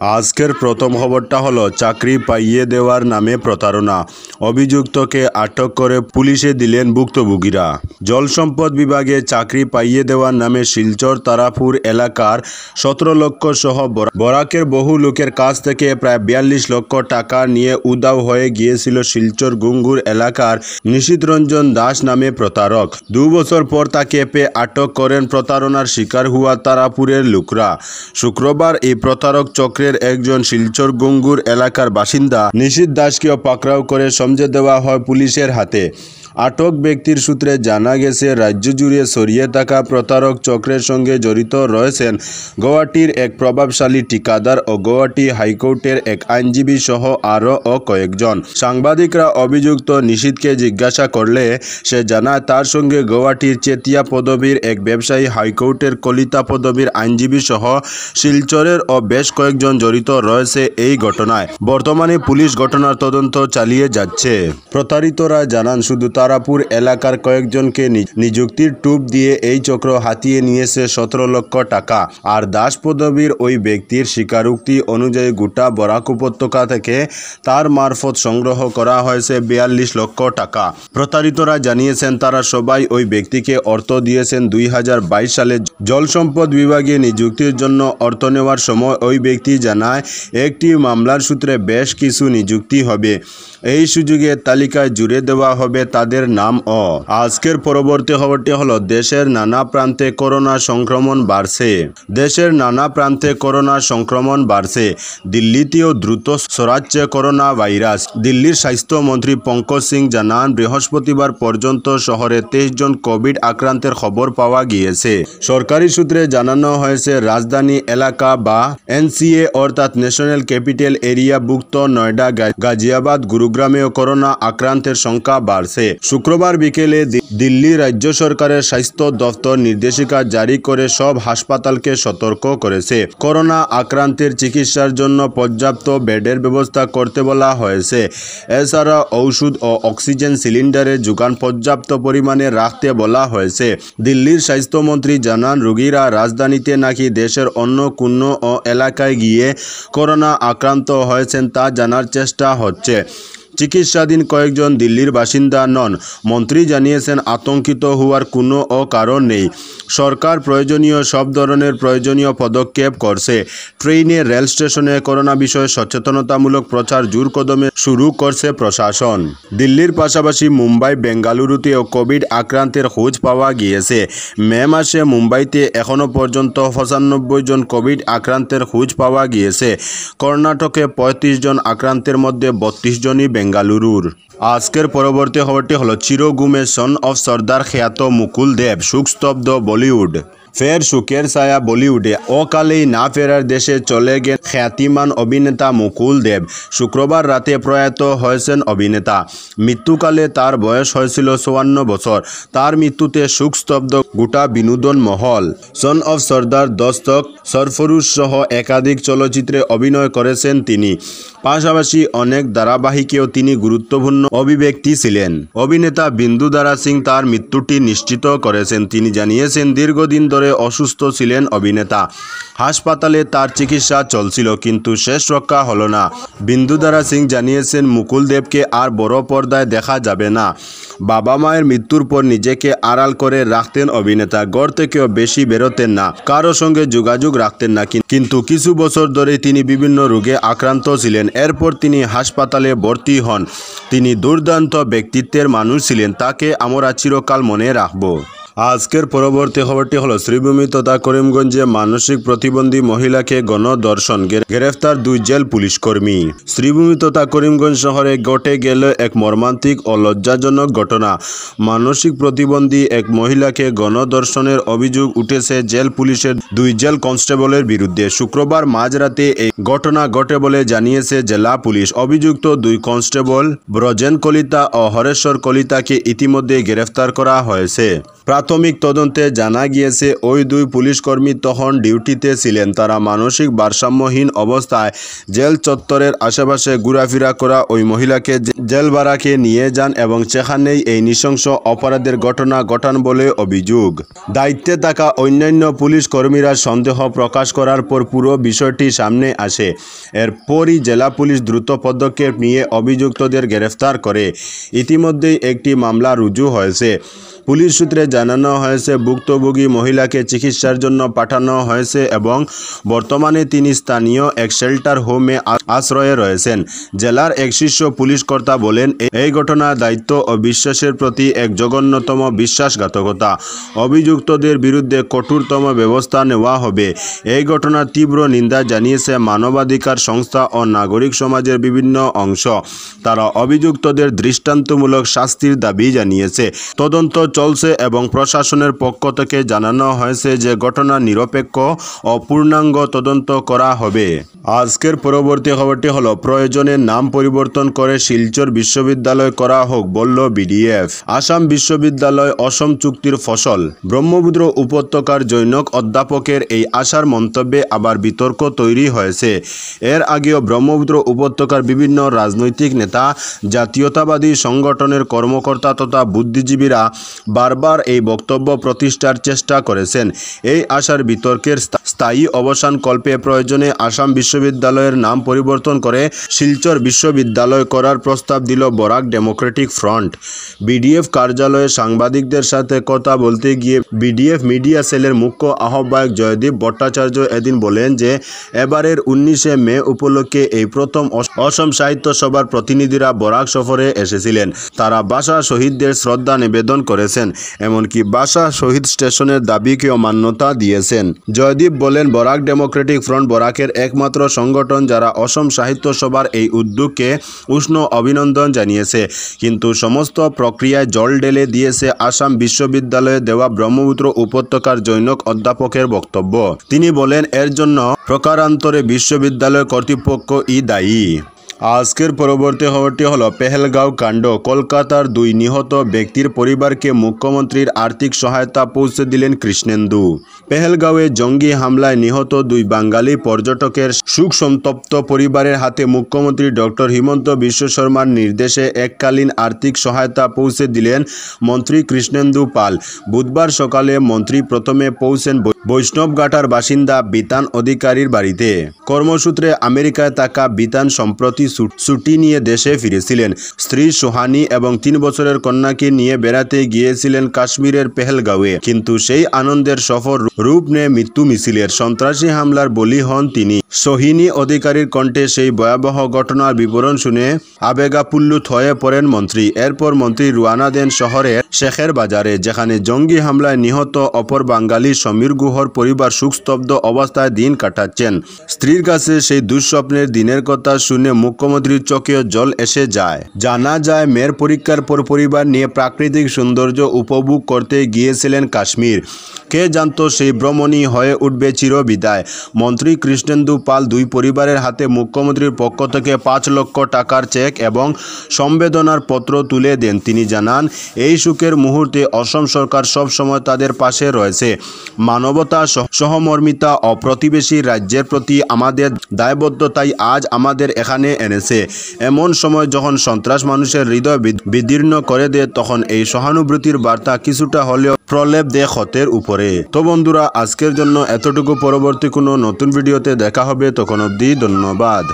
আজকের প্রথম খবরটা হলো চাকরি পাইয়ে দেওয়ার নামে প্রতারণা। অভিযুক্তকে আটক করে পুলিশে দিলেন ভুক্তভোগীরা। জলসম্পদ বিভাগে চাকরি পাইয়ে দেওয়ার নামে শিলচর তারাপুর এলাকার 17 লক্ষ সহ বরাকের বহু লোকের কাছ থেকে প্রায় 42 লক্ষ টাকা নিয়ে উধাও হয়ে গিয়েছিল শিলচর গুঙ্গুর এলাকার নিশীথ রঞ্জন দাস নামে প্রতারক। 2 বছর পর তাকে পেয়ে আটক করেন প্রতারণার শিকার হওয়া তারাপুরের লোকরা। শুক্রবার এই প্রতারক চক্রের একজন শিলচর গুঙ্গুর এলাকার বাসিন্দা নিশীথ দাসকেও পাকড়াও করে সমঝে দেওয়া হয় পুলিশের হাতে। আটক ব্যক্তির সূত্রে জানা গেছে, রাজ্য জুড়ে ছড়িয়ে থাকা প্রতারক চক্রের সঙ্গে জড়িত রয়েছেন গৌহাটির এক প্রভাবশালী ঠিকাদার ও গৌহাটি হাইকোর্টের এক আইনজীবী সহ আরও কয়েকজন। সাংবাদিকরা অভিযুক্ত নিশীথকে জিজ্ঞাসা করলে সে জানায় তার সঙ্গে গৌহাটির চেতিয়া পদবীর এক ব্যবসায়ী, হাইকোর্টের কলিতা পদবীর আইনজীবী সহ শিলচরের ও বেশ কয়েকজন জড়িত রয়েছে এই ঘটনায়। বর্তমানে পুলিশ ঘটনার তদন্ত চালিয়ে যাচ্ছে। প্রতারিতরা জানান, শুধু তারাপুর এলাকার কয়েকজনকে নিযুক্তির টুপ দিয়ে এই চক্র হাতিয়ে নিয়েছে 17 লক্ষ টাকা। আর দাস পদবীর ওই ব্যক্তির স্বীকারোক্তি অনুযায়ী গোটা বরাক উপত্যকা থেকে তার মারফত সংগ্রহ করা হয়েছে 42 লক্ষ টাকা। প্রতারিতরা জানিয়েছেন, তারা সবাই ওই ব্যক্তিকে অর্থ দিয়েছেন 2022 সালে জলসম্পদ বিভাগে নিযুক্তির জন্য। অর্থ নেওয়ার সময় ওই ব্যক্তি জানায় একটি মামলার সূত্রে বেশ কিছু নিযুক্তি হবে, এই সুযোগে তালিকায় জুড়ে দেওয়া হবে তাদের নাম। আজকের পরবর্তী খবরটি হলো, দেশের নানা প্রান্তে করোনা সংক্রমণ বাড়ছে। দেশের নানা প্রান্তে করোনা সংক্রমণ বাড়ছে। দিল্লিতেও দ্রুত ছড়াচ্ছে করোনা ভাইরাস। দিল্লির স্বাস্থ্যমন্ত্রী পঙ্কজ সিং জানান, বৃহস্পতিবার পর্যন্ত শহরে 23 জন কোভিড আক্রান্তের খবর পাওয়া গিয়েছে। সরকারি সূত্রে জানানো হয়েছে, রাজধানী এলাকা বা এনসিএ অর্থাৎ ন্যাশনাল ক্যাপিটাল এরিয়া ভুক্ত নয়ডা, গাজিয়াবাদ, গুরুগ্রামেও করোনা আক্রান্তের সংখ্যা বাড়ছে। শুক্রবার বিকেলে দিল্লি রাজ্য সরকারের স্বাস্থ্য দফতর নির্দেশিকা জারি করে সব হাসপাতালকে সতর্ক করেছে। করোনা আক্রান্তের চিকিৎসার জন্য পর্যাপ্ত বেডের ব্যবস্থা করতে বলা হয়েছে। এছাড়া ঔষধ ও অক্সিজেন সিলিন্ডারের যোগান পর্যাপ্ত পরিমাণে রাখতে বলা হয়েছে। দিল্লির স্বাস্থ্যমন্ত্রী জানান, রোগীরা রাজধানীতে নাকি দেশের অন্য কোনো এলাকায় গিয়ে করোনা আক্রান্ত হয়েছেন তা জানার চেষ্টা হচ্ছে। চিকিৎসাধীন কয়েকজন দিল্লির বাসিন্দা নন। মন্ত্রী জানিয়েছেন, আতঙ্কিত হওয়ার কোনো কারণ নেই। সরকার প্রয়োজনীয় সব ধরনের প্রয়োজনীয় পদক্ষেপ করছে। ট্রেনে, রেল স্টেশনে করোনা বিষয়ে সচেতনতামূলক প্রচার জোর কদমে শুরু করছে প্রশাসন। দিল্লির পাশাপাশি মুম্বাই, বেঙ্গালুরুতেও কোভিড আক্রান্তের খোঁজ পাওয়া গিয়েছে। মে মাসে মুম্বাইতে এখনও পর্যন্ত 95 জন কোভিড আক্রান্তের খোঁজ পাওয়া গিয়েছে। কর্ণাটকে 35 জন আক্রান্তের মধ্যে 32 জনই বেঙ্গালুরুর। আজকের পরবর্তী খবরটি হলো, চিরগুমে সন অফ সর্দার খ্যাত মুকুল দেব শোকস্তব্ধ বলিউড। ফের শোকের ছায়া বলিউডে। অকালেই না ফেরার দেশে চলে গেলেন খ্যাতিমান অভিনেতা মুকুল দেব। শুক্রবার রাতে প্রয়াত হয়েছেন অভিনেতা। মৃত্যুকালে তার বয়স হয়েছিল 54 বছর। তার মৃত্যুতে শোকস্তব্ধ গোটা বিনোদন মহল। সন অফ সর্দার, দস্তক, সরফরোশ সহ একাধিক চলচ্চিত্রে অভিনয় করেছেন তিনি। পাশাপাশি অনেক ধারাবাহিকেও তিনি গুরুত্বপূর্ণ অভিব্যক্তি ছিলেন। অভিনেতা বিন্দুদারা সিং তার মৃত্যুটি নিশ্চিত করেছেন। তিনি জানিয়েছেন, দীর্ঘদিন ধরে অসুস্থ ছিলেন অভিনেতা। হাসপাতালে তার চিকিৎসা চলছিল, কিন্তু শেষ রক্ষা হলো না। বিন্দুদারা সিং জানিয়েছেন, মুকুল দেবকে আর বড় পর্দায় দেখা যাবে না। বাবা মায়ের মৃত্যুর পর নিজেকে আড়াল করে রাখতেন অভিনেতা। ঘর থেকেও বেশি বেরোতেন না, কারো সঙ্গে যোগাযোগ রাখতেন না। কিন্তু কিছু বছর ধরে তিনি বিভিন্ন রোগে আক্রান্ত ছিলেন। এরপর তিনি হাসপাতালে ভর্তি হন। তিনি দুর্দান্ত ব্যক্তিত্বের মানুষ ছিলেন, তাকে আমরা চিরকাল মনে রাখব। আজকের পরবর্তী খবরটি হলো, শ্রীভূমি তথা করিমগঞ্জে মানসিক প্রতিবন্ধী মহিলাকে গণধর্ষণ, গ্রেফতার 2 জেল পুলিশকর্মী। শ্রীভূমি তথা করিমগঞ্জ শহরে ঘটে গেল এক মর্মান্তিক ও লজ্জাজনক ঘটনা। মানসিক প্রতিবন্ধী এক মহিলাকে গণধর্ষণের অভিযোগ উঠেছে জেল পুলিশের 2 জেল কনস্টেবলের বিরুদ্ধে। শুক্রবার মাঝরাতে এই ঘটনা ঘটে বলে জানিয়েছে জেলা পুলিশ। অভিযুক্ত 2 কনস্টেবল ব্রজেন কলিতা ও হরেশ্বর কলিতাকে ইতিমধ্যে গ্রেফতার করা হয়েছে। প্রাথমিক তদন্তে জানা গিয়েছে ওই দুই পুলিশকর্মী তখন ডিউটিতে ছিলেন। তারা মানসিক ভারসাম্যহীন অবস্থায় জেল চত্বরের আশেপাশে ঘোরাফেরা করা ওই মহিলাকে জেল বারাকে নিয়ে যান এবং সেখানেই এই নৃশংস অপরাধের ঘটনা ঘটান বলে অভিযোগ। দায়িত্বে থাকা অন্যান্য পুলিশ কর্মীরা সন্দেহ প্রকাশ করার পর পুরো বিষয়টি সামনে আসে। এরপরই জেলা পুলিশ দ্রুত পদক্ষেপ নিয়ে অভিযুক্তদের গ্রেফতার করে। ইতিমধ্যেই একটি মামলা রুজু হয়েছে। পুলিশ সূত্রে জানানো হয়েছে ভুক্তভোগী মহিলাকে চিকিৎসার জন্য পাঠানো হয়েছে এবং বর্তমানে তিনি স্থানীয় এক শেল্টার হোমে আশ্রয়ে রয়েছেন। জেলার এক শীর্ষ পুলিশ কর্তা বলেন, এই ঘটনা দায়িত্ব ও বিশ্বাসের প্রতি এক জঘন্যতম বিশ্বাসঘাতকতা। অভিযুক্তদের বিরুদ্ধে কঠোরতম ব্যবস্থা নেওয়া হবে। এই ঘটনার তীব্র নিন্দা জানিয়েছে মানবাধিকার সংস্থা ও নাগরিক সমাজের বিভিন্ন অংশ। তারা অভিযুক্তদের দৃষ্টান্তমূলক শাস্তির দাবি জানিয়েছে। তদন্ত চলছে এবং প্রশাসনের পক্ষ থেকে জানানো হয়েছে যে ঘটনা নিরপেক্ষ ও পূর্ণাঙ্গ তদন্ত করা হবে। আজকের পরবর্তী খবরটি হলো, প্রয়োজনে নাম পরিবর্তন করে শিলচর বিশ্ববিদ্যালয় করা হোক বলল বিডিএফ। আসাম বিশ্ববিদ্যালয় অসম চুক্তির ফসল। ব্রহ্মপুত্র উপত্যকার জনৈক অধ্যাপকের এই আশার মন্তব্যে আবার বিতর্ক তৈরি হয়েছে। এর আগেও ব্রহ্মপুত্র উপত্যকার বিভিন্ন রাজনৈতিক নেতা, জাতীয়তাবাদী সংগঠনের কর্মকর্তা তথা বুদ্ধিজীবীরা বারবার এই বক্তব্য প্রতিষ্ঠার চেষ্টা করেছেন। এই আশার বিতর্কের স্থায়ী অবসান কল্পে প্রয়োজনে আসাম বিশ্ববিদ্যালয়ের নাম পরিবর্তন করে শিলচর বিশ্ববিদ্যালয় করার প্রস্তাব দিল বরাক ডেমোক্রেটিক ফ্রন্ট। বিডিএফ কার্যালয়ে সাংবাদিকদের সাথে কথা বলতে গিয়ে বিডিএফ মিডিয়া সেলের মুখ্য আহ্বায়ক জয়দীপ ভট্টাচার্য এদিন বলেন যে এবারের 19শে মে উপলক্ষে এই প্রথম অসম সাহিত্য সভার প্রতিনিধিরা বরাক সফরে এসেছিলেন। তারা ভাষা শহীদদের শ্রদ্ধা নিবেদন করেছেন, এমনকি ভাষা শহীদ স্টেশনের দাবিকেও মান্যতা দিয়েছেন। জয়দীপ বলেন, বরাক ডেমোক্রেটিক ফ্রন্ট বরাকের একমাত্র সংগঠন যারা অসম সাহিত্য সভার এই উদ্যোগকে উষ্ণ অভিনন্দন জানিয়েছে, কিন্তু সমস্ত প্রক্রিয়ায় জল ঢেলে দিয়েছে আসাম বিশ্ববিদ্যালয়ে দেওয়া ব্রহ্মপুত্র উপত্যকার জনৈক অধ্যাপকের বক্তব্য। তিনি বলেন, এর জন্য প্রকারান্তরে বিশ্ববিদ্যালয় কর্তৃপক্ষই দায়ী। আজকের পরবর্তী খবরটি হলো, পেহেলগাঁও কাণ্ড। কলকাতার দুই নিহত ব্যক্তির পরিবারকে মুখ্যমন্ত্রীর আর্থিক সহায়তা পৌঁছে দিলেন কৃষ্ণেন্দু। পেহেলগাঁওয়ে জঙ্গি হামলায় নিহত দুই বাঙালি পর্যটকের শোকসন্তপ্ত পরিবারের হাতে মুখ্যমন্ত্রী ডক্টর হিমন্ত বিশ্ব শর্মার নির্দেশে এককালীন আর্থিক সহায়তা পৌঁছে দিলেন মন্ত্রী কৃষ্ণেন্দু পাল। বুধবার সকালে মন্ত্রী প্রথমে পৌঁছেন বৈষ্ণবঘাটার বাসিন্দা বিতান অধিকারীর বাড়িতে। কর্মসূত্রে আমেরিকায় থাকা বিতান সম্প্রতি ছুটি নিয়ে দেশে ফিরেছিলেন। স্ত্রী সোহানি এবং 3 বছরের কন্যাকে নিয়ে বেড়াতে গিয়েছিলেন কাশ্মীরের পেহেলগাঁওয়ে, কিন্তু সেই আনন্দের সফর রূপ নেয় মৃত্যু মিছিলের। সন্ত্রাসী হামলার বলি হন তিনি। সোহিনী অধিকারীর কণ্ঠে সেই ভয়াবহ ঘটনার বিবরণ শুনে আবেগাপ্লুত হয়ে পড়েন মন্ত্রী। এরপর মন্ত্রী রওনা দেন শহরের শেখের বাজারে, যেখানে জঙ্গি হামলায় নিহত অপর বাঙালি সমীর গুহর পরিবার শোকস্তব্ধ অবস্থায় দিন কাটাচ্ছেন। স্ত্রীর কাছে সেই দুঃস্বপ্নের দিনের কথা শুনে মুখ্যমন্ত্রীর চোখেও জল এসে যায়। জানা যায়, মেয়ের পরীক্ষার পর পরিবার নিয়ে প্রাকৃতিক সৌন্দর্য উপভোগ করতে গিয়েছিলেন কাশ্মীর। কে জানত সেই ভ্রমণই হয়ে উঠবে চিরবিদায়। মন্ত্রী কৃষ্ণেন্দু পাল দুই পরিবারের হাতে মুখ্যমন্ত্রীর পক্ষ থেকে 5 লক্ষ টাকার চেক এবং সম্বেদনার পত্র তুলে দেন। তিনি জানান, এই সুখের মুহূর্তে অসম সরকার সব সময় তাদের পাশে রয়েছে। মানবতা, সহমর্মিতা ও প্রতিবেশী রাজ্যের প্রতি আমাদের দায়বদ্ধতাই আজ আমাদের এখানে এনেছে। এমন সময় যখন সন্ত্রাস মানুষের হৃদয় বিদীর্ণ করে দেয়, তখন এই সহানুভূতির বার্তা কিছুটা হলেও প্রলেপ দেয় ক্ষতের উপরে। তো বন্ধুরা, আজকের জন্য এতটুকু। পরবর্তী কোনো নতুন ভিডিওতে দেখা হবে, তখন অবধি ধন্যবাদ।